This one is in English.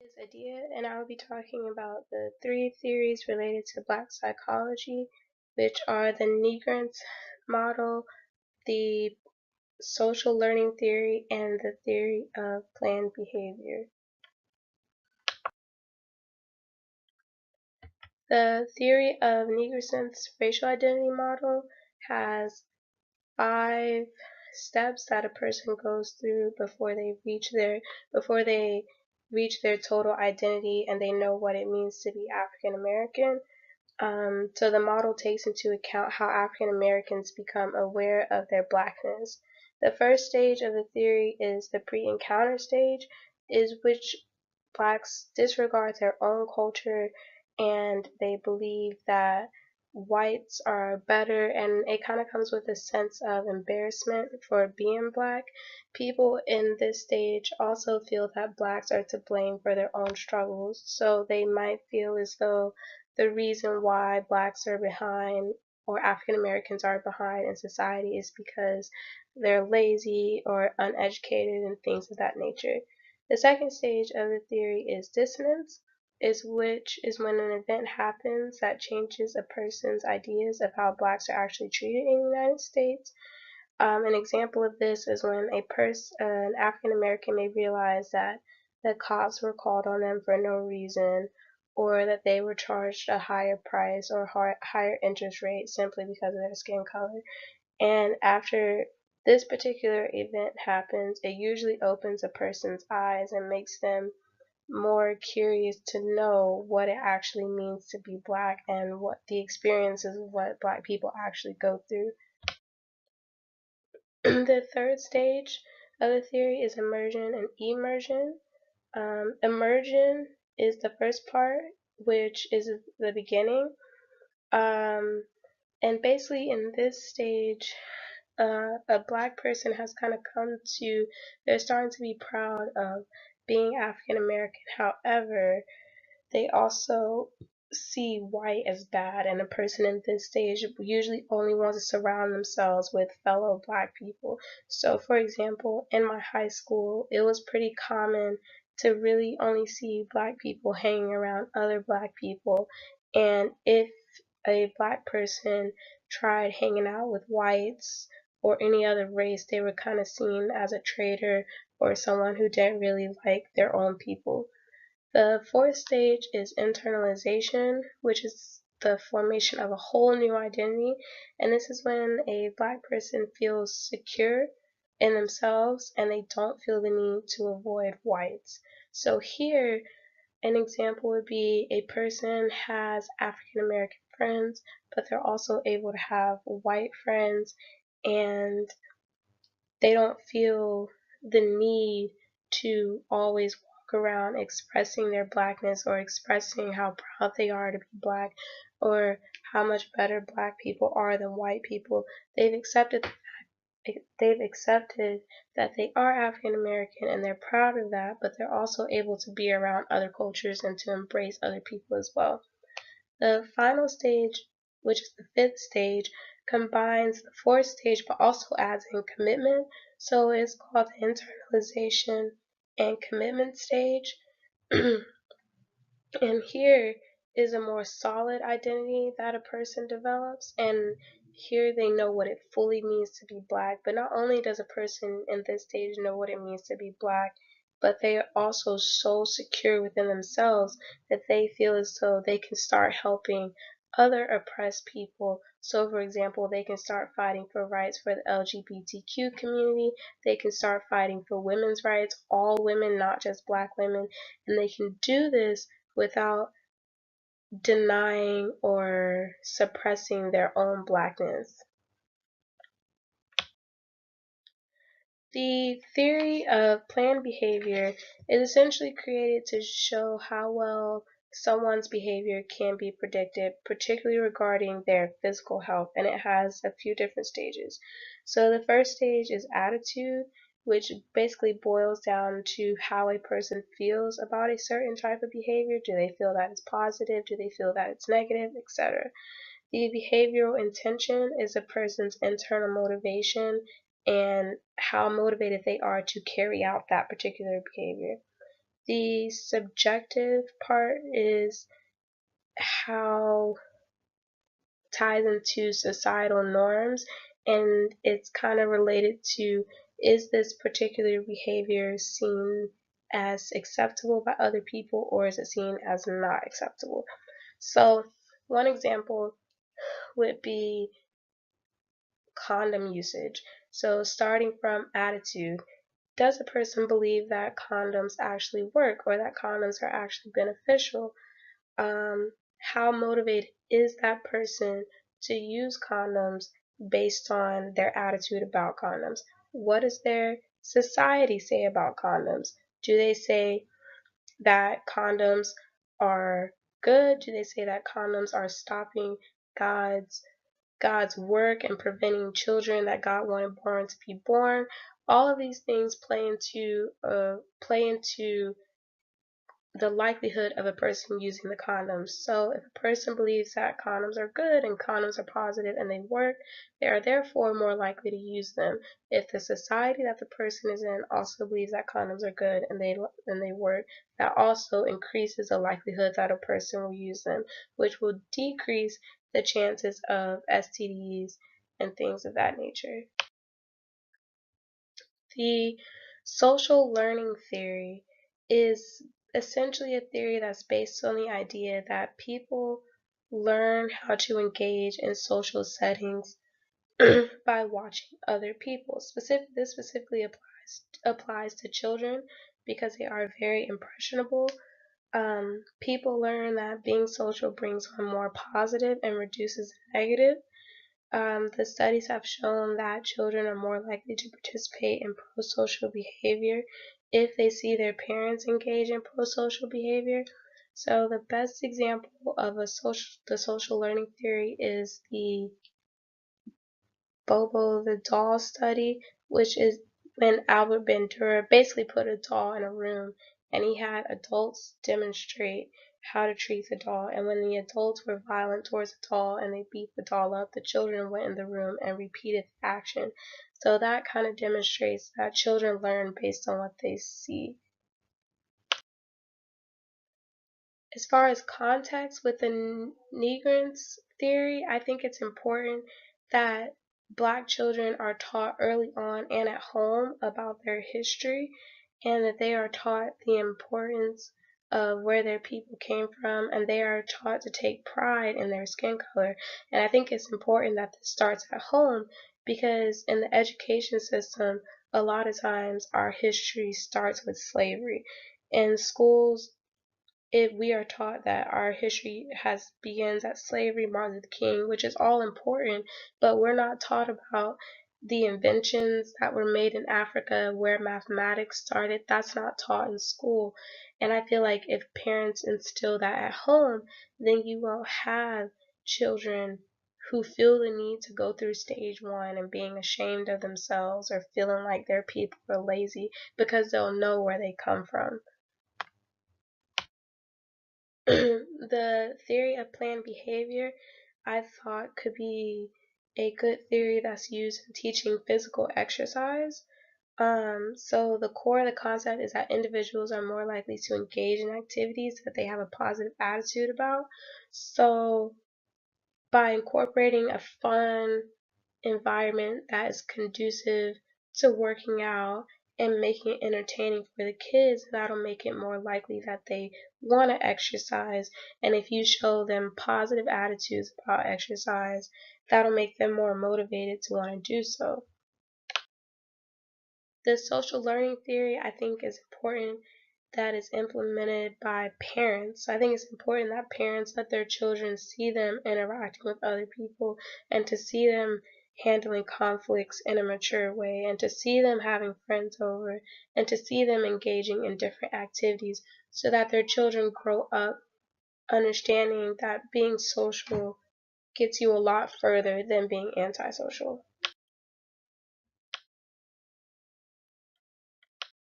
Is Adia, and I will be talking about the three theories related to Black psychology, which are the Negrint model, the social learning theory, and the theory of planned behavior. The theory of Negrint's racial identity model has 5 steps that a person goes through before they reach their total identity and they know what it means to be African American. So the model takes into account how African Americans become aware of their blackness. The first stage of the theory is the pre-encounter stage, is which blacks disregard their own culture and they believe that whites are better, and it kind of comes with a sense of embarrassment for being black. People in this stage also feel that blacks are to blame for their own struggles, so they might feel as though the reason why blacks are behind or African Americans are behind in society is because they're lazy or uneducated and things of that nature. The second stage of the theory is dissonance, which is when an event happens that changes a person's ideas of how blacks are actually treated in the United States. An example of this is when an African American may realize that the cops were called on them for no reason, or that they were charged a higher price or higher interest rate simply because of their skin color. And after this particular event happens, it usually opens a person's eyes and makes them more curious to know what it actually means to be black and what the experiences of what black people actually go through. The third stage of the theory is immersion and emersion. Immersion is the first part, which is the beginning. Um, and basically, in this stage, a black person has kind of they're starting to be proud of being African American. However, they also see white as bad, and a person in this stage usually only wants to surround themselves with fellow black people. So, for example, in my high school, it was pretty common to really only see black people hanging around other black people, and if a black person tried hanging out with whites or any other race, they were kind of seen as a traitor or someone who didn't really like their own people. The fourth stage is internalization, which is the formation of a whole new identity, and this is when a black person feels secure in themselves and they don't feel the need to avoid whites. So here, an example would be a person has African American friends, but they're also able to have white friends, and they don't feel the need to always walk around expressing their blackness or expressing how proud they are to be black or how much better black people are than white people. They've accepted they've accepted that they are African American and they're proud of that, but they're also able to be around other cultures and to embrace other people as well. The final stage, which is the fifth stage, combines the fourth stage but also adds in commitment. So it's called the internalization and commitment stage. And here is a more solid identity that a person develops, and here they know what it fully means to be black. But not only does a person in this stage know what it means to be black, but they are also so secure within themselves that they feel as though they can start helping other oppressed people. So, for example, they can start fighting for rights for the LGBTQ community, they can start fighting for women's rights, all women, not just black women, and they can do this without denying or suppressing their own blackness. The theory of planned behavior is essentially created to show how well someone's behavior can be predicted, particularly regarding their physical health, and it has a few different stages. So the first stage is attitude, which basically boils down to how a person feels about a certain type of behavior. Do they feel that it's positive? Do they feel that it's negative, etc.? The behavioral intention is a person's internal motivation and how motivated they are to carry out that particular behavior. The subjective part is how ties into societal norms, and it's kind of related to, is this particular behavior seen as acceptable by other people, or is it seen as not acceptable? So one example would be condom usage. So starting from attitude, does a person believe that condoms actually work or that condoms are actually beneficial? How motivated is that person to use condoms based on their attitude about condoms? What does their society say about condoms? Do they say that condoms are good? Do they say that condoms are stopping God's God's work and preventing children that God wanted born to be born? All of these things play into the likelihood of a person using the condoms. So if a person believes that condoms are good and condoms are positive and they work, they are therefore more likely to use them. If the society that the person is in also believes that condoms are good and they work, that also increases the likelihood that a person will use them, which will decrease the chances of STDs and things of that nature. The social learning theory is essentially a theory that's based on the idea that people learn how to engage in social settings by watching other people. This specifically applies to children because they are very impressionable. People learn that being social brings on more positive and reduces the negative. The studies have shown that children are more likely to participate in pro-social behavior if they see their parents engage in pro-social behavior. So the best example of the social learning theory is the Bobo the doll study, which is when Albert Bandura basically put a doll in a room and he had adults demonstrate how to treat the doll. And when the adults were violent towards the doll and they beat the doll up, the children went in the room and repeated the action. So that kind of demonstrates that children learn based on what they see. As far as context with the Negrance theory, I think it's important that Black children are taught early on and at home about their history, and that they are taught the importance of where their people came from, and they are taught to take pride in their skin color. And I think it's important that this starts at home, because in the education system, a lot of times our history starts with slavery. In schools, if we are taught that our history begins at slavery, Martin Luther King, which is all important, but we're not taught about the inventions that were made in Africa, where mathematics started. That's not taught in school. And I feel like if parents instill that at home, then you won't have children who feel the need to go through stage one and being ashamed of themselves or feeling like their people are lazy, because they'll know where they come from. The theory of planned behavior, I thought, could be a good theory that's used in teaching physical exercise. So the core of the concept is that individuals are more likely to engage in activities that they have a positive attitude about. So by incorporating a fun environment that is conducive to working out and making it entertaining for the kids, that'll make it more likely that they want to exercise. And if you show them positive attitudes about exercise, that'll make them more motivated to want to do so. The social learning theory, I think, is important that is implemented by parents. I think it's important that parents let their children see them interacting with other people, and to see them handling conflicts in a mature way, and to see them having friends over, and to see them engaging in different activities, so that their children grow up understanding that being social gets you a lot further than being antisocial.